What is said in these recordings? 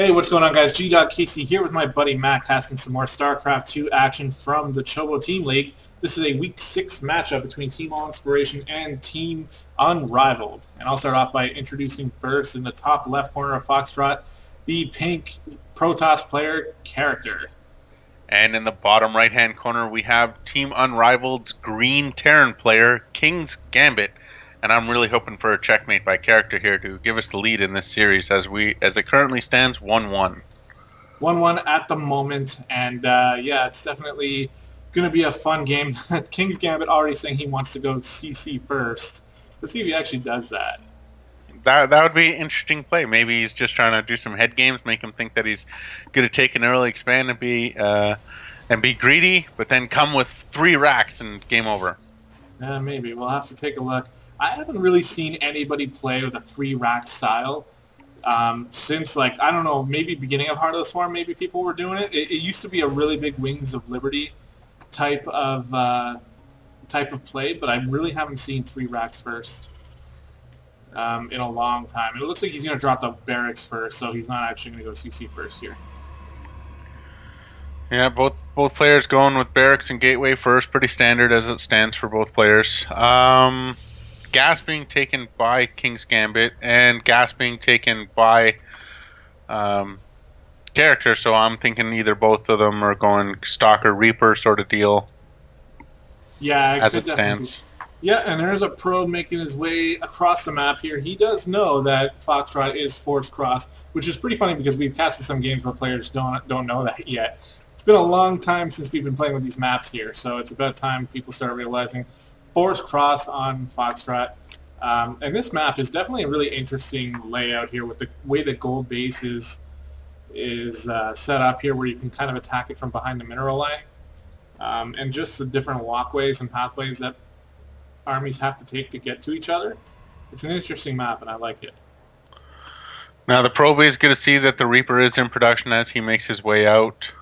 Hey, what's going on, guys? gdoggcasey here with my buddy Mac asking some more StarCraft 2 action from the Chobo Team League. This is a Week 6 matchup between Team All Inspiration and Team Unrivaled. And I'll start off by introducing first in the top left corner of Foxtrot, the pink Protoss player character. And in the bottom right-hand corner, we have Team Unrivaled's green Terran player, KingsGambit. And I'm really hoping for a checkmate by character here to give us the lead in this series as it currently stands 1-1. 1-1 at the moment, and yeah, it's definitely going to be a fun game. KingsGambit already saying he wants to go CC first. Let's see if he actually does that. That would be an interesting play. Maybe he's just trying to do some head games, make him think that he's going to take an early expand and be greedy, but then come with 3 racks and game over. Maybe. We'll have to take a look. I haven't really seen anybody play with a free rack style since, like, I don't know, maybe beginning of Heart of the Swarm, maybe people were doing it. It used to be a really big Wings of Liberty type of play, but I really haven't seen 3 racks first in a long time. And it looks like he's going to drop the barracks first, so he's not actually going to go CC first here. Yeah, both players going with barracks and gateway first, pretty standard as it stands for both players. Gas being taken by KingsGambit and gas being taken by character, so I'm thinking either both of them are going Stalker Reaper sort of deal. Yeah, as it stands. Yeah, and there's a probe making his way across the map here. He does know that Foxtrot is force cross, which is pretty funny because we've casted some games where players don't know that yet. It's been a long time since we've been playing with these maps here, so it's about time people start realizing force cross on Foxtrot. And this map is definitely a really interesting layout here with the way the gold base is set up here, where you can kind of attack it from behind the mineral line, and just the different walkways and pathways that armies have to take to get to each other. It's an interesting map, and I like it. Now the probe is going to see that the Reaper is in production as he makes his way out.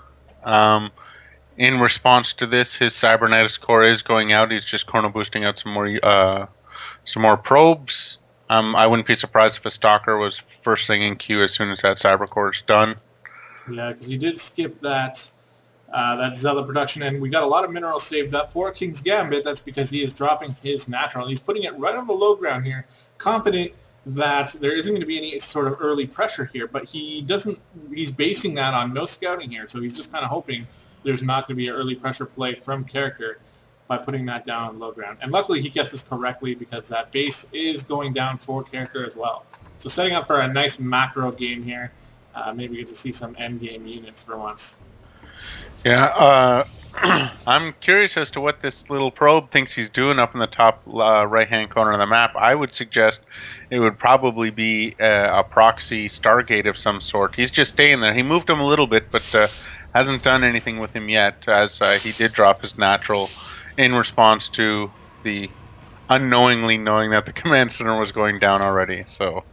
In response to this, his Cybernetics core is going out. He's just chrono boosting out some more probes. I wouldn't be surprised if a Stalker was first thing in queue as soon as that Cyber core is done. Yeah, because he did skip that Zella production, and we got a lot of minerals saved up for KingsGambit. That's because he is dropping his natural. He's putting it right on the low ground here, confident that there isn't going to be any sort of early pressure here, but he's basing that on no scouting here, so he's just kind of hoping there's not going to be an early pressure play from character by putting that down on low ground. And luckily he guesses correctly because that base is going down for character as well. So setting up for a nice macro game here. Maybe we get to see some end game units for once. Yeah, I'm curious as to what this little probe thinks he's doing up in the top right-hand corner of the map. I would suggest it would probably be a proxy Stargate of some sort. He's just staying there. He moved him a little bit, but hasn't done anything with him yet, as he did drop his natural in response to the unknowingly knowing that the command center was going down already. So.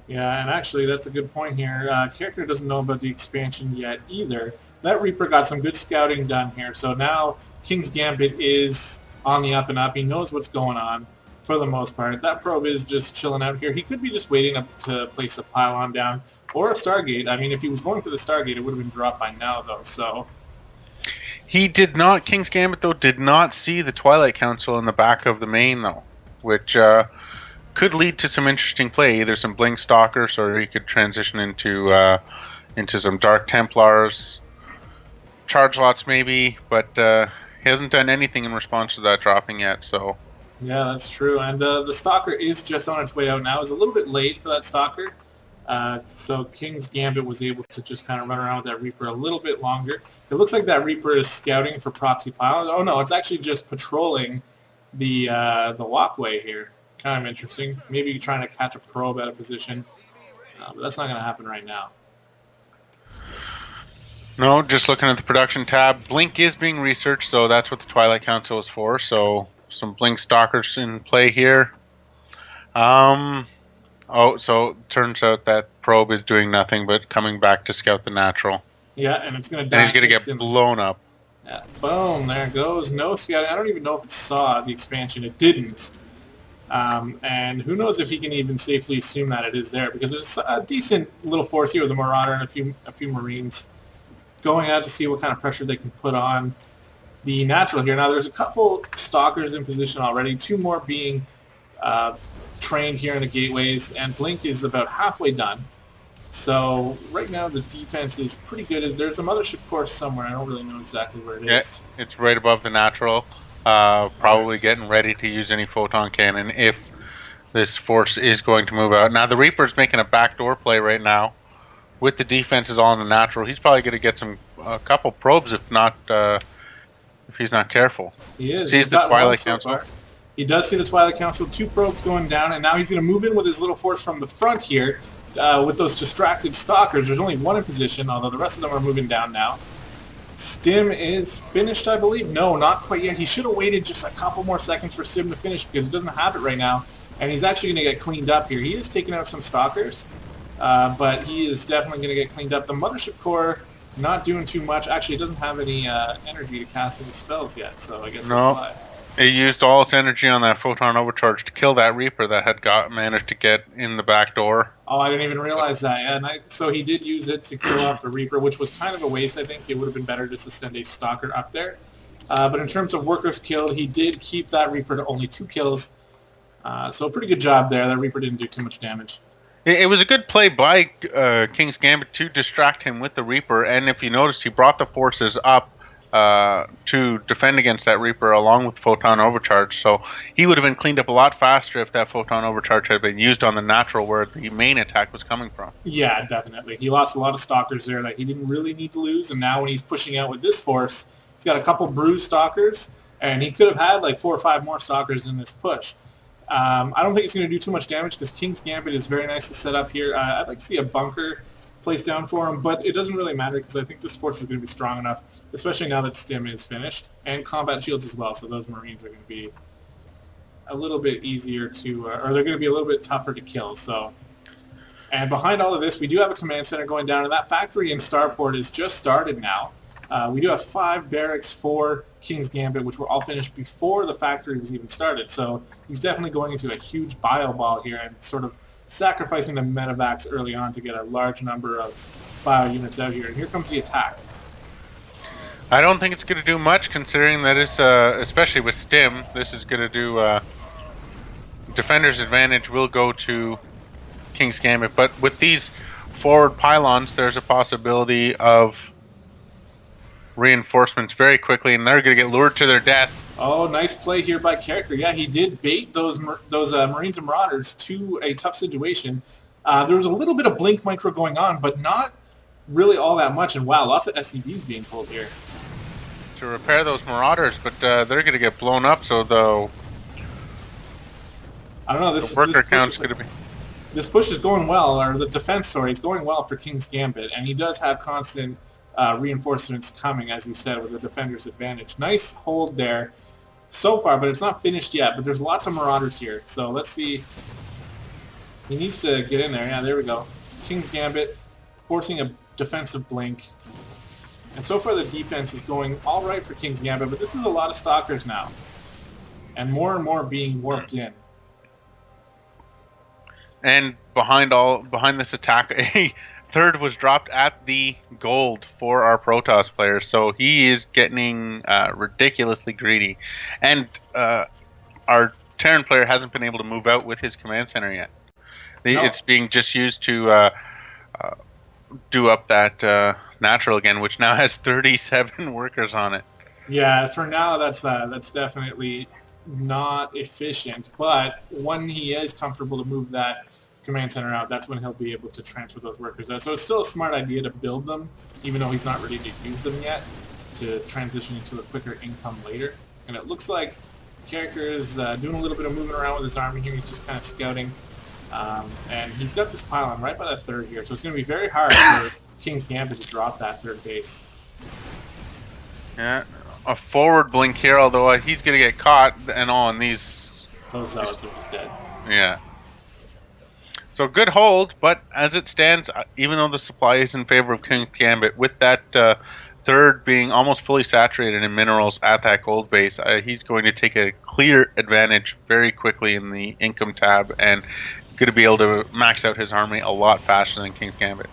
Yeah, and actually that's a good point here. Character doesn't know about the expansion yet either. That Reaper got some good scouting done here, so now KingsGambit is on the up and up. He knows what's going on for the most part. That probe is just chilling out here. He could be just waiting up to place a pylon down or a Stargate. I mean, if he was going for the Stargate, it would have been dropped by now, though, so. He did not, KingsGambit, though, did not see the Twilight Council in the back of the main, though, which could lead to some interesting play, either some Blink Stalkers, or he could transition into some Dark Templars, charge lots maybe, but he hasn't done anything in response to that dropping yet, so. Yeah, that's true, and the Stalker is just on its way out now. It's a little bit late for that Stalker, so KingsGambit was able to just kind of run around with that Reaper a little bit longer. It looks like that Reaper is scouting for proxy pylons. Oh no, it's actually just patrolling the walkway here. Kind of interesting. Maybe trying to catch a probe out of position, but that's not going to happen right now. No, just looking at the production tab. Blink is being researched, so that's what the Twilight Council is for. So some Blink Stalkers in play here. So it turns out that probe is doing nothing but coming back to scout the natural. Yeah, and it's going to die. And he's going to get blown up. Yeah, boom, there it goes. No scouting. I don't even know if it saw the expansion. It didn't. And who knows if he can even safely assume that it is there, because there's a decent little force here with the Marauder and a few Marines going out to see what kind of pressure they can put on the natural here. Now there's a couple stalkers in position already, 2 more being trained here in the gateways, and Blink is about halfway done. So right now the defense is pretty good. There's a mothership course somewhere. I don't really know exactly where it is. It's right above the natural. Probably getting ready to use any photon cannon if this force is going to move out. Now the Reaper's making a backdoor play right now. With the defenses all in the natural, he's probably going to get a couple probes if he's not careful. He is. Sees the Twilight Council. He does see the Twilight Council, 2 probes going down, and now he's going to move in with his little force from the front here with those distracted stalkers. There's only 1 in position, although the rest of them are moving down now. Stim is finished, I believe. No, not quite yet. He should have waited just a couple more seconds for Stim to finish because he doesn't have it right now, and he's actually going to get cleaned up here. He is taking out some stalkers, but he is definitely going to get cleaned up. The Mothership Core not doing too much. Actually, it doesn't have any energy to cast any spells yet, so I guess that's why. It used all its energy on that photon overcharge to kill that Reaper that had managed to get in the back door. Oh, I didn't even realize that. Yeah, and so he did use it to kill off the Reaper, which was kind of a waste. I think it would have been better just to send a Stalker up there. But in terms of workers killed, he did keep that Reaper to only 2 kills. So a pretty good job there. That Reaper didn't do too much damage. It was a good play by King's Gambit to distract him with the Reaper, and if you noticed, he brought the forces up to defend against that Reaper along with Photon Overcharge, so he would have been cleaned up a lot faster if that Photon Overcharge had been used on the natural where the main attack was coming from. Yeah, definitely. He lost a lot of Stalkers there that he didn't really need to lose, and now when he's pushing out with this force, he's got a couple bruised Stalkers, and he could have had like 4 or 5 more Stalkers in this push. I don't think it's going to do too much damage because King's Gambit is very nice to set up here. I'd like to see a bunker placed down for him, but it doesn't really matter because I think this force is going to be strong enough, especially now that Stim is finished, and combat shields as well, so those Marines are going to be a little bit easier to, or they're going to be a little bit tougher to kill. So, and behind all of this, we do have a command center going down, and that factory in Starport is just started now. We do have 5 barracks for King's Gambit, which were all finished before the factory was even started. So he's definitely going into a huge bio ball here and sort of sacrificing the medevacs early on to get a large number of bio units out here. And here comes the attack. I don't think it's going to do much, considering that it's, especially with Stim, this is going to do Defender's advantage will go to King's Gambit. But with these forward pylons, there's a possibility of reinforcements very quickly, and they're going to get lured to their death. Oh, nice play here by Character. Yeah, he did bait those Marines and Marauders to a tough situation. There was a little bit of Blink Micro going on, but not really all that much. And wow, lots of SCVs being pulled here to repair those Marauders, but they're going to get blown up. So the I don't know. The worker count's going to be. This push is going well, or the defense, sorry, is going well for King's Gambit, and he does have constant reinforcements coming, as you said, with the defender's advantage. Nice hold there so far, but it's not finished yet. But there's lots of Marauders here, so let's see. He needs to get in there. Yeah, there we go. King's Gambit forcing a defensive blink. And so far the defense is going all right for King's Gambit, but this is a lot of Stalkers now. And more being warped in. And behind this attack, a third was dropped at the gold for our Protoss player, so he is getting ridiculously greedy. And our Terran player hasn't been able to move out with his command center yet. No. It's being just used to do up that natural again, which now has 37 workers on it. Yeah, for now that's definitely not efficient, but when he is comfortable to move that command center out, that's when he'll be able to transfer those workers out. So it's still a smart idea to build them, even though he's not ready to use them yet, to transition into a quicker income later. And it looks like Character is doing a little bit of moving around with his army here. He's just kind of scouting. And he's got this pylon right by the third here, so it's going to be very hard for King's Gambit to drop that third base. Yeah, a forward blink here, although he's going to get caught and all in these. Those zealots are just dead. Yeah. So good hold, but as it stands, even though the supply is in favor of King's Gambit, with that third being almost fully saturated in minerals at that gold base, he's going to take a clear advantage very quickly in the income tab and going to be able to max out his army a lot faster than King's Gambit.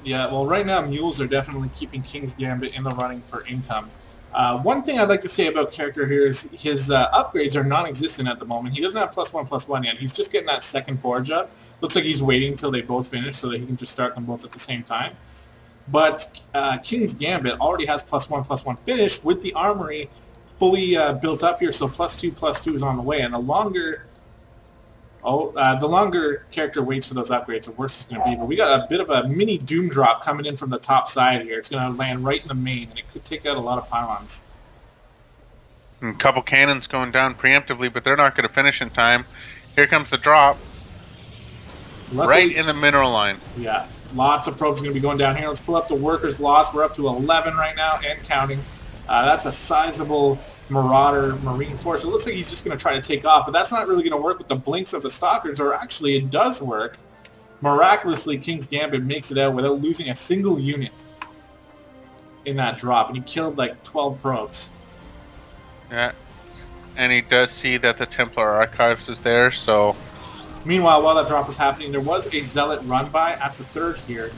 Yeah, well, right now mules are definitely keeping King's Gambit in the running for income. One thing I'd like to say about character here is his upgrades are non-existent at the moment. He doesn't have +1/+1 yet. He's just getting that second forge up. Looks like he's waiting until they both finish so that he can just start them both at the same time. But King's Gambit already has +1/+1 finished with the armory fully built up here, so +2/+2 is on the way. And the longer character waits for those upgrades, the worse it's going to be. But we got a bit of a mini doom drop coming in from the top side here. It's going to land right in the main, and it could take out a lot of pylons. And a couple cannons going down preemptively, but they're not going to finish in time. Here comes the drop. Luckily, right in the mineral line. Yeah, lots of probes going to be going down here. Let's pull up the workers lost. We're up to 11 right now and counting. That's a sizable Marauder Marine force. It looks like he's just going to try to take off, but that's not really going to work with the blinks of the Stalkers, or actually it does work. Miraculously, King's Gambit makes it out without losing a single unit in that drop, and he killed like 12 probes. Yeah, and he does see that the Templar Archives is there, so... Meanwhile, while that drop was happening, there was a Zealot run-by at the third here.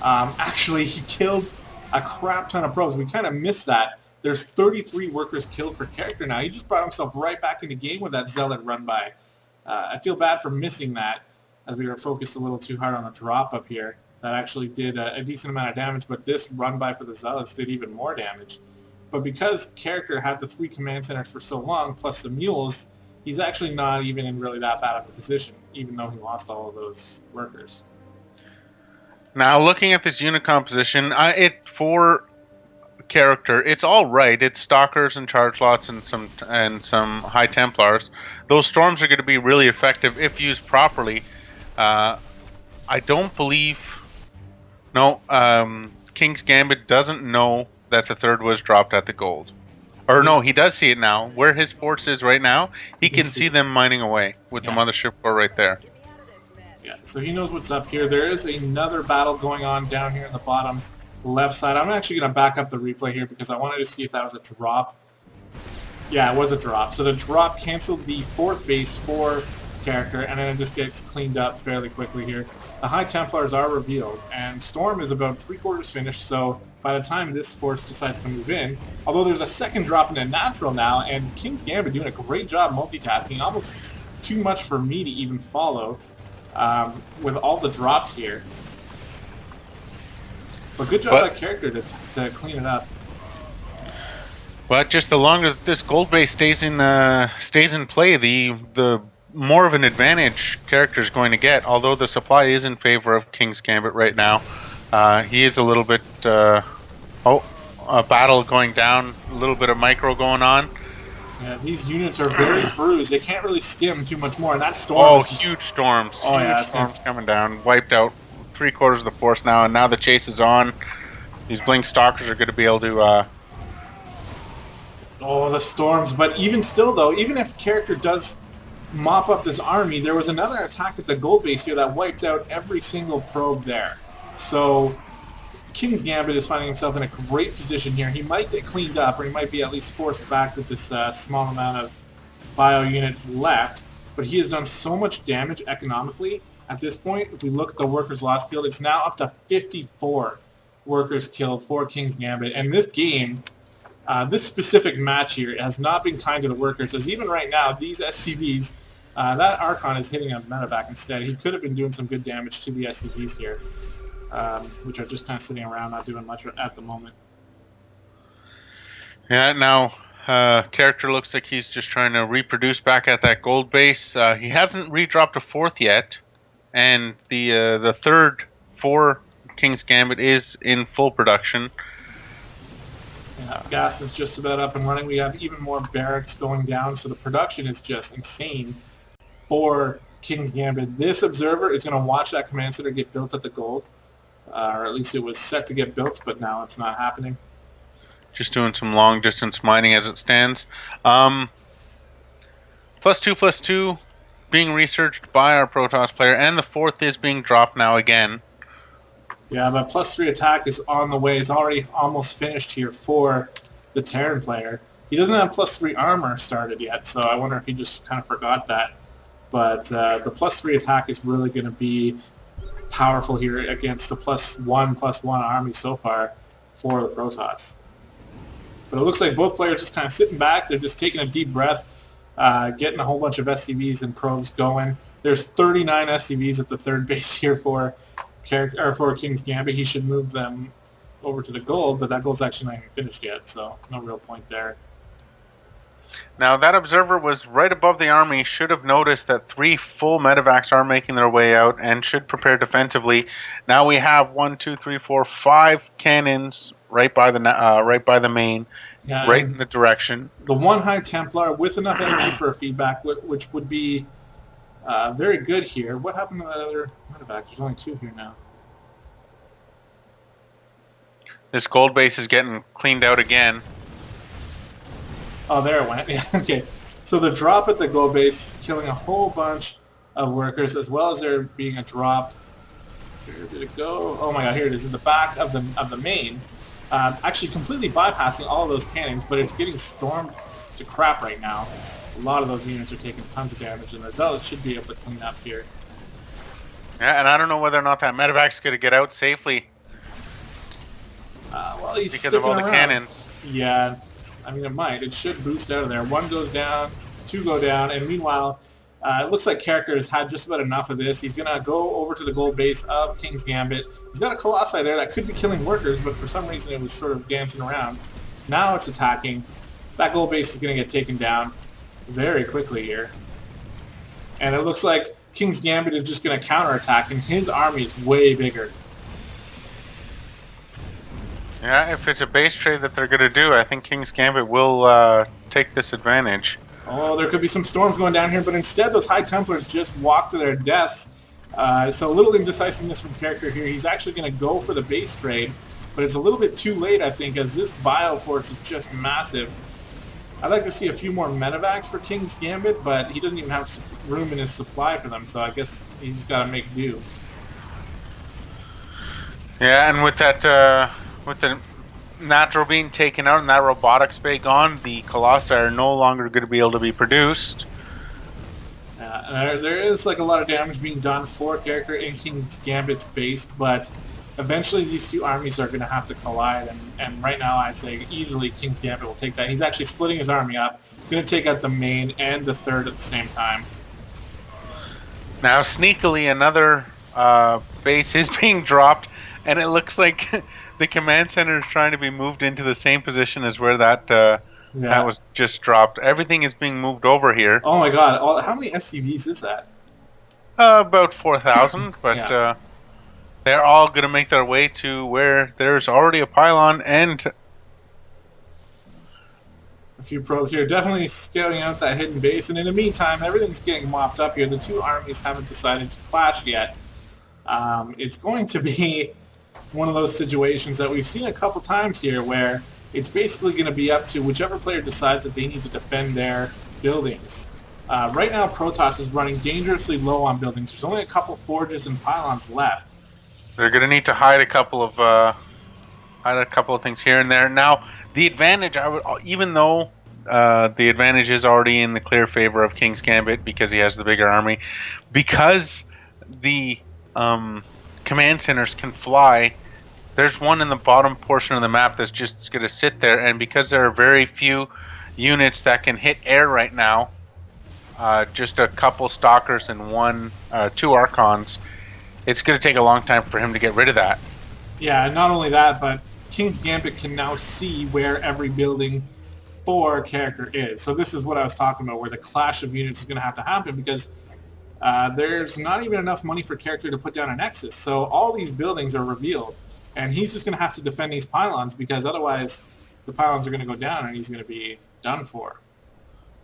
Actually, he killed a crap ton of probes. We kind of missed that. There's 33 workers killed for character now. He just brought himself right back into game with that Zealot run-by. I feel bad for missing that, as we were focused a little too hard on the drop up here. That actually did a decent amount of damage, but this run-by for the Zealots did even more damage. But because character had the 3 command centers for so long, plus the mules, he's actually not even in really that bad of a position, even though he lost all of those workers. Now, looking at this unit composition, for character, it's all right. It's Stalkers and Charge Lots and some High Templars. Those storms are going to be really effective if used properly. I don't believe... No, King's Gambit doesn't know that the third was dropped at the gold. Or no, he does see it now. Where his force is right now, he can see them mining away with the mothership core right there. Yeah, so he knows what's up here. There is another battle going on down here in the bottom left side. I'm actually going to back up the replay here because I wanted to see if that was a drop. Yeah, it was a drop. So the drop canceled the 4th base for character, and then it just gets cleaned up fairly quickly here. The High Templars are revealed, and Storm is about 3/4 finished, so by the time this force decides to move in, although there's a second drop in a natural now, and King's Gambit doing a great job multitasking, almost too much for me to even follow with all the drops here. But good job by character to clean it up. But just the longer this gold base stays in play, the more of an advantage character is going to get. Although the supply is in favor of King's Gambit right now, he is a little bit. A battle going down, a little bit of micro going on. Yeah, these units are very bruised. They can't really stim too much more, and that storm. Huge storms! Oh yeah, storms coming down, wiped out 3/4 of the force now, and now the chase is on. These Blink Stalkers are going to be able to... Oh, the storms. But even still, though, even if character does mop up this army, there was another attack at the gold base here that wiped out every single probe there. So King's Gambit is finding himself in a great position here. He might get cleaned up, or he might be at least forced back with this small amount of bio units left. But he has done so much damage economically at this point. If we look at the workers lost killed, it's now up to 54 workers killed for King's Gambit. And this game, this specific match here has not been kind to the workers, as even right now, these SCVs, that Archon is hitting a medevac instead. He could have been doing some good damage to the SCVs here, which are just kind of sitting around, not doing much at the moment. Yeah, now character looks like he's just trying to reproduce back at that gold base. He hasn't redropped a 4th yet, and the third for King's Gambit is in full production. Yeah, gas is just about up and running. We have even more barracks going down, so the production is just insane for King's Gambit. This observer is going to watch that command center get built at the gold, or at least it was set to get built, but now it's not happening. Just doing some long distance mining as it stands. +2/+2 being researched by our Protoss player, and the 4th is being dropped now again. Yeah, but +3 attack is on the way. It's already almost finished here for the Terran player. He doesn't have +3 armor started yet, so I wonder if he just kind of forgot that. But the +3 attack is really going to be powerful here against the +1/+1 army so far for the Protoss. But it looks like both players just kind of sitting back. They're just taking a deep breath, getting a whole bunch of SCVs and probes going. There's 39 SCVs at the third base here for King's Gambit. He should move them over to the gold, but that gold's actually not even finished yet, so no real point there. Now that observer was right above the army, should have noticed that 3 full medevacs are making their way out and should prepare defensively. Now we have 1, 2, 3, 4, 5 cannons right by the main, right in the direction. The one High Templar with enough energy for a feedback, which would be very good here. What happened to that other medevac? There's only 2 here now. This gold base is getting cleaned out again. Oh, there it went. Yeah, okay. So the drop at the gold base, killing a whole bunch of workers, as well as there being a drop. Where did it go? Oh my god, here it is in the back of the main. Actually completely bypassing all of those cannons, but it's getting stormed to crap right now. A lot of those units are taking tons of damage, and the Zealots should be able to clean up here. Yeah, and I don't know whether or not that medevac's going to get out safely. Well, he's because of all the cannons. Yeah, I mean, it might. It should boost out of there. 1 goes down, 2 go down, and meanwhile, it looks like Character has had just about enough of this. He's going to go over to the gold base of King's Gambit. He's got a Colossi there that could be killing workers, but for some reason it was sort of dancing around. Now it's attacking. That gold base is going to get taken down very quickly here. And it looks like King's Gambit is just going to counterattack, and his army is way bigger. Yeah, if it's a base trade that they're going to do, I think King's Gambit will take this advantage. Oh, there could be some storms going down here, but instead those High Templars just walk to their deaths. So a little indecisiveness from Character here. He's actually going to go for the base trade, but it's a little bit too late, I think, as this Bioforce is just massive. I'd like to see a few more medevacs for King's Gambit, but he doesn't even have room in his supply for them, so I guess he's just got to make do. Yeah, and with that... with the natural being taken out and that robotics bay gone, the Colossi are no longer going to be able to be produced. There is like a lot of damage being done for Character in King's Gambit's base, but eventually these 2 armies are going to have to collide, and right now I'd say easily King's Gambit will take that. He's actually splitting his army up, going to take out the main and the third at the same time. Now sneakily another base is being dropped, and it looks like the command center is trying to be moved into the same position as where that was just dropped. Everything is being moved over here. Oh my god, how many SCVs is that? About 4,000, but they're all going to make their way to where there's already a pylon and a few probes here. Definitely scouting out that hidden base, and in the meantime, everything's getting mopped up here. The 2 armies haven't decided to clash yet. It's going to be one of those situations that we've seen a couple times here where it's basically going to be up to whichever player decides that they need to defend their buildings. Right now, Protoss is running dangerously low on buildings. There's only a couple forges and pylons left. They're going to need to hide a couple of things here and there. Now, the advantage, even though the advantage is already in the clear favor of King's Gambit because he has the bigger army, because the command centers can fly, there's one in the bottom portion of the map that's just going to sit there, and because there are very few units that can hit air right now, just a couple stalkers and 2 Archons, it's going to take a long time for him to get rid of that. Yeah, and not only that, but King's Gambit can now see where every building for Character is. So this is what I was talking about, where the clash of units is going to have to happen, because there's not even enough money for Character to put down a Nexus. So all these buildings are revealed, and he's just going to have to defend these pylons, because otherwise the pylons are going to go down and he's going to be done for.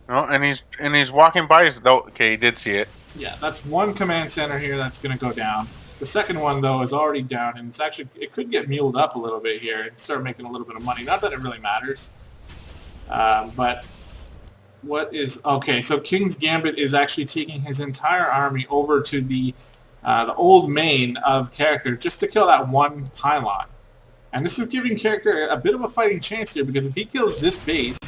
No, and he's walking by his... Oh, okay, he did see it. Yeah, that's one command center here that's going to go down. The second one, though, is already down, and it could get muled up a little bit here and start making a little bit of money. Not that it really matters, but... Okay, so King's Gambit is actually taking his entire army over to the the old main of character just to kill that one pylon. And this is giving character a bit of a fighting chance here because if he kills this base,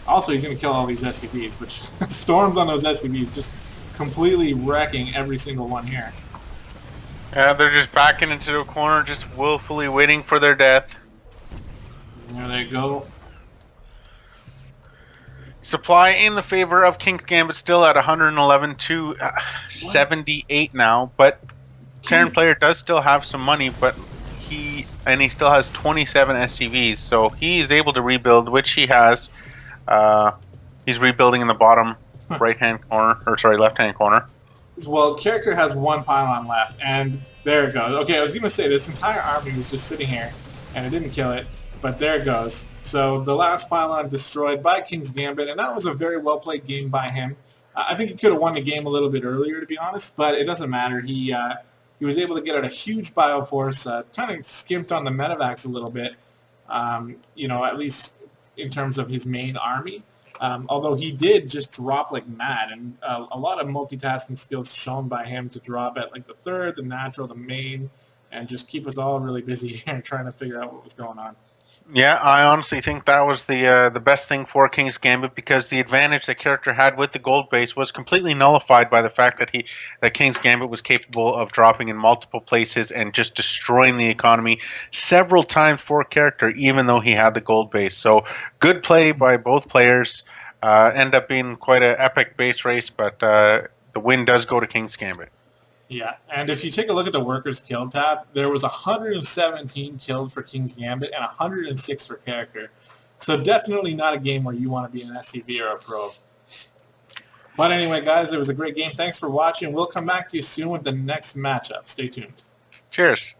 also he's going to kill all these SCVs, which storms on those SCVs just completely wrecking every single one here. Yeah, they're just backing into a corner, just willfully waiting for their death. There they go. Supply in the favor of KingsGambit, still at 111 to 78 now, but Terran player does still have some money, but he still has 27 SCVs, so he is able to rebuild, which he has. He's rebuilding in the bottom right-hand corner, or sorry, left-hand corner. Well, character has one pylon left, and there it goes. Okay, I was going to say, this entire army was just sitting here, and it didn't kill it, but there it goes. So the last pylon destroyed by KingsGambit, and that was a very well-played game by him. I think he could have won the game a little bit earlier, to be honest, but it doesn't matter. He was able to get out a huge bioforce, kind of skimped on the medevacs a little bit, you know, at least in terms of his main army. Although he did just drop like mad, and a lot of multitasking skills shown by him to drop at like the third, the natural, the main, and just keep us all really busy here trying to figure out what was going on. Yeah, I honestly think that was the best thing for KingsGambit, because the advantage that character had with the gold base was completely nullified by the fact that KingsGambit was capable of dropping in multiple places and just destroying the economy several times for character, even though he had the gold base. So good play by both players. End up being quite an epic base race, but the win does go to KingsGambit. Yeah, and if you take a look at the workers killed tab, there was 117 killed for KingsGambit and 106 for character. So definitely not a game where you want to be an SCV or a pro. But anyway, guys, it was a great game. Thanks for watching. We'll come back to you soon with the next matchup. Stay tuned. Cheers.